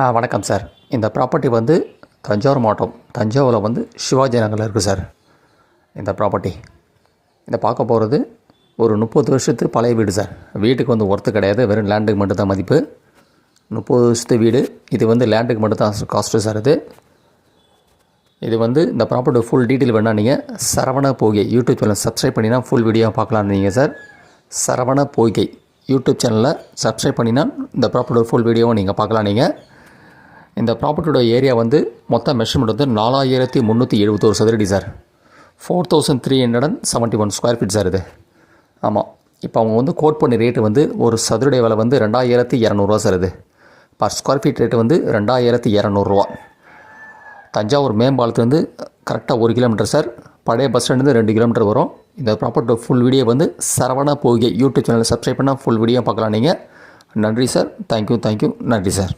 வணக்கம் சார். இந்த ப்ராப்பர்ட்டி வந்து தஞ்சாவூர் மாவட்டம் தஞ்சாவூரில் வந்து சிவாஜி நகரில் இருக்குது சார். இந்த ப்ராப்பர்ட்டி இதை பார்க்க போகிறது ஒரு 30 வருஷத்து பழைய வீடு சார். வீட்டுக்கு வந்து ஒர்த்து கிடையாது, வெறும் லேண்டுக்கு மட்டும்தான் மதிப்பு. 30 வருஷத்து வீடு. இது வந்து லேண்டுக்கு மட்டும்தான் காஸ்ட்டு சார். இது வந்து இந்த ப்ராப்பர்ட்டி ஃபுல் டீட்டெயில் வேணால் நீங்கள் சரவண பொய்கை யூடியூப் சேனல் சப்ஸ்கிரைப் பண்ணினா ஃபுல் வீடியோ பார்க்கலான்னு நீங்கள் சார். சரவண பொய்கை யூடியூப் சேனலில் சப்ஸ்கிரைப் பண்ணினா இந்த ப்ராப்பர்ட்டி ஃபுல் வீடியோவை நீங்கள் பார்க்கலாம். நீங்கள் இந்த ப்ராப்பர்ட்டியோட ஏரியா வந்து மொத்த மெஷர்மெண்ட் வந்து 4371 சதுரடி சார். 4371 ஸ்கொயர் ஃபீட் சார் இது. ஆமாம், இப்போ அவங்க வந்து கோட் பண்ணி ரேட்டு வந்து ஒரு சதுரடி விலை வந்து 2200 சார். இது பர் ஸ்கொயர் ஃபீட் ரேட்டு வந்து 2200. தஞ்சாவூர் மேம்பாலத்துலேருந்து கரெக்டாக 1 கிலோமீட்டர் சார். பழைய பஸ் ஸ்டாண்ட்லேருந்து 2 கிலோமீட்டர் வரும். இந்த ப்ராப்பர்ட்டி ஃபுல் வீடியோ வந்து சரவண பொய்கை யூடியூப் சேனலில் சப்ஸ்கிரைப் பண்ணால் ஃபுல் வீடியோ பார்க்கலாம் நீங்கள். நன்றி சார். தேங்க்யூ. நன்றி சார்.